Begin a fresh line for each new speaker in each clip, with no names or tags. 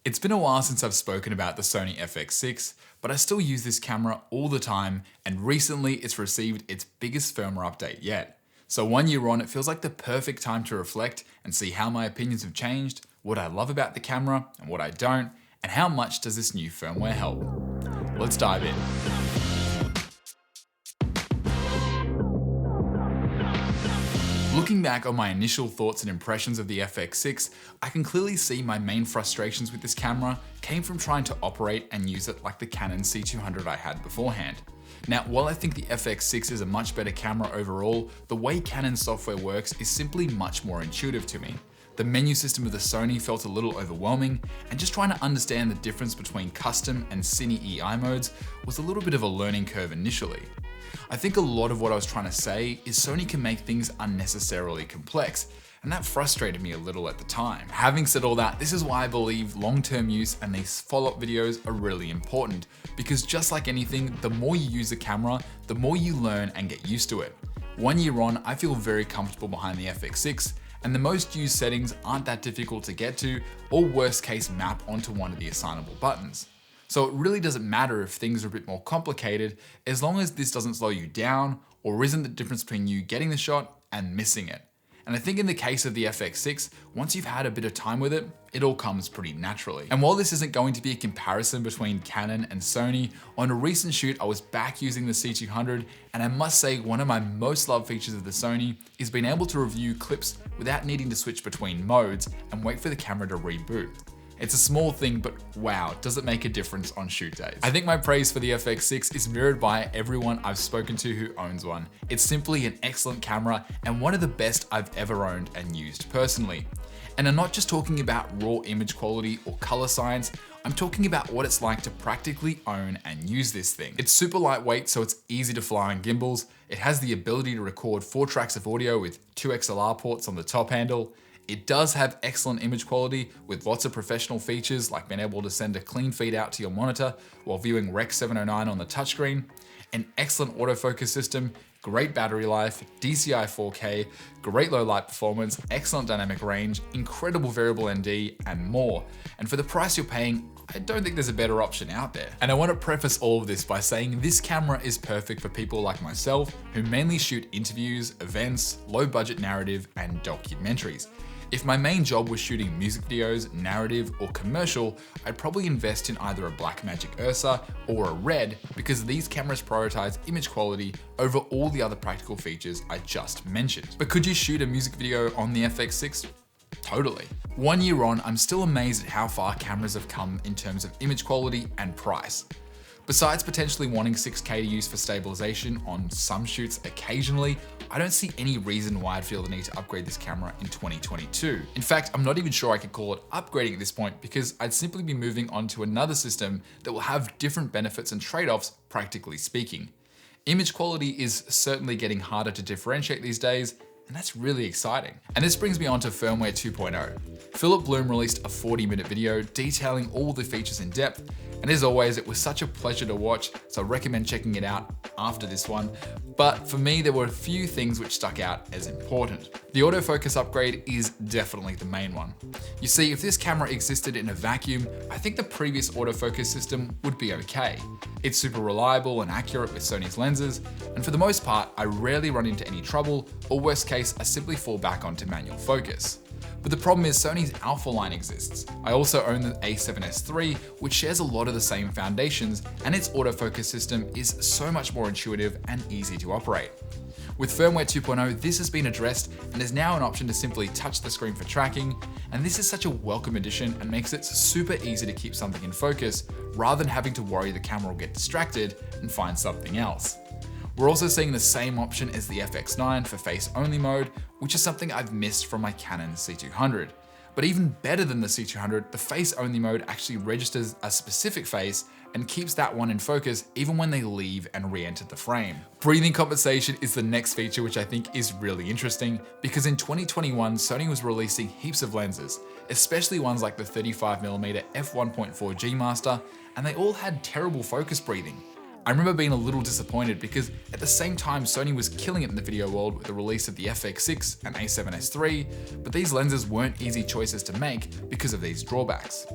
It's been a while since I've spoken about the Sony FX6, but I still use this camera all the time, and recently it's received its biggest firmware update yet. So 1 year on, it feels like the perfect time to reflect and see how my opinions have changed, what I love about the camera and what I don't, and how much does this new firmware help. Let's dive in. Looking back on my initial thoughts and impressions of the FX6, I can clearly see my main frustrations with this camera came from trying to operate and use it like the Canon C200 I had beforehand. Now, while I think the FX6 is a much better camera overall, the way Canon software works is simply much more intuitive to me. The menu system of the Sony felt a little overwhelming, and just trying to understand the difference between custom and Cine EI modes was a little bit of a learning curve initially. I think a lot of what I was trying to say is Sony can make things unnecessarily complex, and that frustrated me a little at the time. Having said all that, this is why I believe long-term use and these follow-up videos are really important, because just like anything, the more you use the camera, the more you learn and get used to it. 1 year on, I feel very comfortable behind the FX6, and the most used settings aren't that difficult to get to, or worst case map onto one of the assignable buttons. So it really doesn't matter if things are a bit more complicated, as long as this doesn't slow you down or isn't the difference between you getting the shot and missing it. And I think in the case of the FX6, once you've had a bit of time with it, it all comes pretty naturally. And while this isn't going to be a comparison between Canon and Sony, on a recent shoot I was back using the C200, and I must say one of my most loved features of the Sony is being able to review clips without needing to switch between modes and wait for the camera to reboot. It's a small thing, but wow, does it make a difference on shoot days. I think my praise for the FX6 is mirrored by everyone I've spoken to who owns one. It's simply an excellent camera and one of the best I've ever owned and used personally. And I'm not just talking about raw image quality or color science, I'm talking about what it's like to practically own and use this thing. It's super lightweight, so it's easy to fly on gimbals. It has the ability to record 4 tracks of audio with 2 XLR ports on the top handle. It does have excellent image quality with lots of professional features like being able to send a clean feed out to your monitor while viewing Rec 709 on the touchscreen, an excellent autofocus system, great battery life, DCI 4K, great low light performance, excellent dynamic range, incredible variable ND, and more. And for the price you're paying, I don't think there's a better option out there. And I want to preface all of this by saying this camera is perfect for people like myself who mainly shoot interviews, events, low budget narrative, and documentaries. If my main job was shooting music videos, narrative, or commercial, I'd probably invest in either a Blackmagic Ursa or a Red, because these cameras prioritize image quality over all the other practical features I just mentioned. But could you shoot a music video on the FX6? Totally. 1 year on, I'm still amazed at how far cameras have come in terms of image quality and price. Besides potentially wanting 6K to use for stabilization on some shoots occasionally, I don't see any reason why I'd feel the need to upgrade this camera in 2022. In fact, I'm not even sure I could call it upgrading at this point, because I'd simply be moving on to another system that will have different benefits and trade-offs, practically speaking. Image quality is certainly getting harder to differentiate these days, and that's really exciting. And this brings me on to Firmware 2.0. Philip Bloom released a 40-minute video detailing all the features in depth, and as always, it was such a pleasure to watch, so I recommend checking it out after this one. But for me, there were a few things which stuck out as important. The autofocus upgrade is definitely the main one. You see, if this camera existed in a vacuum, I think the previous autofocus system would be okay. It's super reliable and accurate with Sony's lenses, and for the most part, I rarely run into any trouble, or worst case, I simply fall back onto manual focus. But the problem is Sony's Alpha line exists. I also own the A7S III, which shares a lot of the same foundations, and its autofocus system is so much more intuitive and easy to operate. With Firmware 2.0, this has been addressed, and there's now an option to simply touch the screen for tracking, and this is such a welcome addition and makes it super easy to keep something in focus, rather than having to worry the camera will get distracted and find something else. We're also seeing the same option as the FX9 for face-only mode, which is something I've missed from my Canon C200. But even better than the C200, the face-only mode actually registers a specific face and keeps that one in focus even when they leave and re-enter the frame. Breathing compensation is the next feature, which I think is really interesting, because in 2021, Sony was releasing heaps of lenses, especially ones like the 35mm f1.4G Master, and they all had terrible focus breathing. I remember being a little disappointed because at the same time Sony was killing it in the video world with the release of the FX6 and A7S III, but these lenses weren't easy choices to make because of these drawbacks.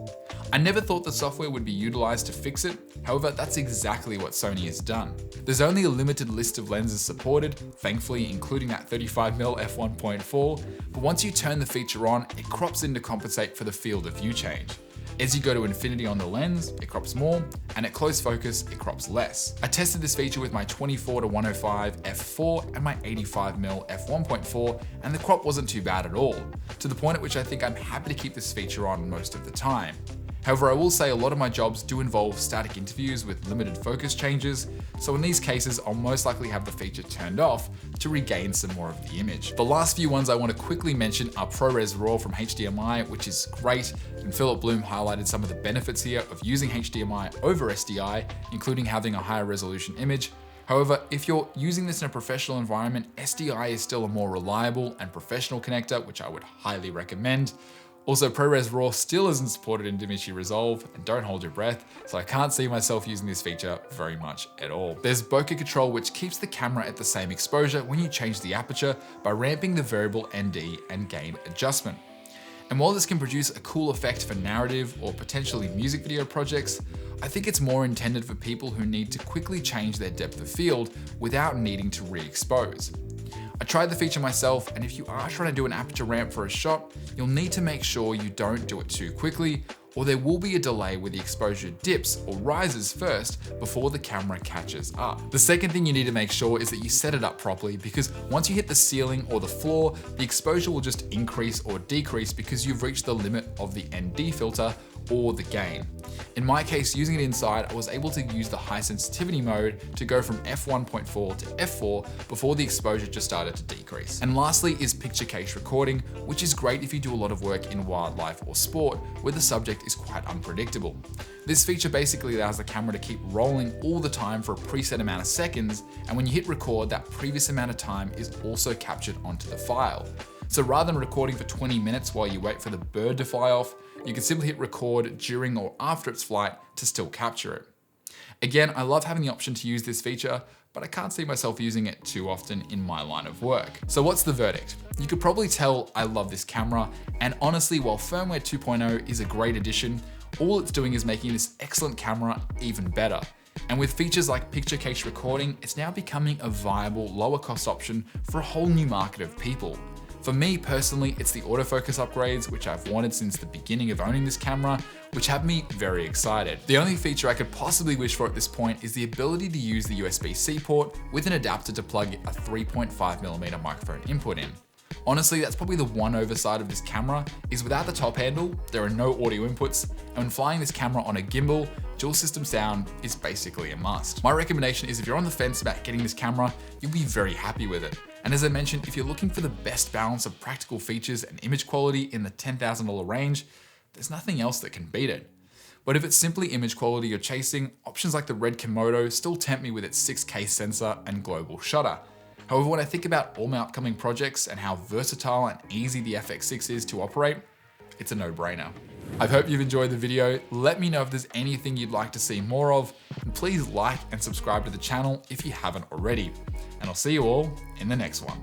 I never thought the software would be utilized to fix it, however that's exactly what Sony has done. There's only a limited list of lenses supported, thankfully including that 35mm f1.4, but once you turn the feature on, it crops in to compensate for the field of view change. As you go to infinity on the lens, it crops more, and at close focus, it crops less. I tested this feature with my 24-105 f4 and my 85mm f1.4, and the crop wasn't too bad at all, to the point at which I think I'm happy to keep this feature on most of the time. However, I will say a lot of my jobs do involve static interviews with limited focus changes, so in these cases I'll most likely have the feature turned off to regain some more of the image. The last few ones I want to quickly mention are ProRes RAW from HDMI, which is great, and Philip Bloom highlighted some of the benefits here of using HDMI over SDI, including having a higher resolution image. However, if you're using this in a professional environment, SDI is still a more reliable and professional connector, which I would highly recommend. Also, ProRes RAW still isn't supported in DaVinci Resolve, and don't hold your breath, so I can't see myself using this feature very much at all. There's bokeh control, which keeps the camera at the same exposure when you change the aperture by ramping the variable ND and gain adjustment. And while this can produce a cool effect for narrative or potentially music video projects, I think it's more intended for people who need to quickly change their depth of field without needing to re-expose. I tried the feature myself, and if you are trying to do an aperture ramp for a shot, you'll need to make sure you don't do it too quickly, or there will be a delay where the exposure dips or rises first before the camera catches up. The second thing you need to make sure is that you set it up properly, because once you hit the ceiling or the floor, the exposure will just increase or decrease because you've reached the limit of the ND filter or the gain. In my case, using it inside, I was able to use the high sensitivity mode to go from f1.4 to f4 before the exposure just started to decrease. And lastly is picture case recording, which is great if you do a lot of work in wildlife or sport where the subject is quite unpredictable. This feature basically allows the camera to keep rolling all the time for a preset amount of seconds, and when you hit record, that previous amount of time is also captured onto the file. So rather than recording for 20 minutes while you wait for the bird to fly off, you can simply hit record during or after its flight to still capture it. Again, I love having the option to use this feature, but I can't see myself using it too often in my line of work. So what's the verdict? You could probably tell I love this camera, and honestly, while Firmware 2.0 is a great addition, all it's doing is making this excellent camera even better. And with features like picture case recording, it's now becoming a viable, lower cost option for a whole new market of people. For me personally, it's the autofocus upgrades, which I've wanted since the beginning of owning this camera, which have me very excited. The only feature I could possibly wish for at this point is the ability to use the USB-C port with an adapter to plug a 3.5mm microphone input in. Honestly, that's probably the one oversight of this camera, is without the top handle, there are no audio inputs, and when flying this camera on a gimbal, dual system sound is basically a must. My recommendation is if you're on the fence about getting this camera, you'll be very happy with it. And as I mentioned, if you're looking for the best balance of practical features and image quality in the $10,000 range, there's nothing else that can beat it. But if it's simply image quality you're chasing, options like the Red Komodo still tempt me with its 6K sensor and global shutter. However, when I think about all my upcoming projects and how versatile and easy the FX6 is to operate, it's a no-brainer. I hope you've enjoyed the video. Let me know if there's anything you'd like to see more of, and please like and subscribe to the channel if you haven't already. And I'll see you all in the next one.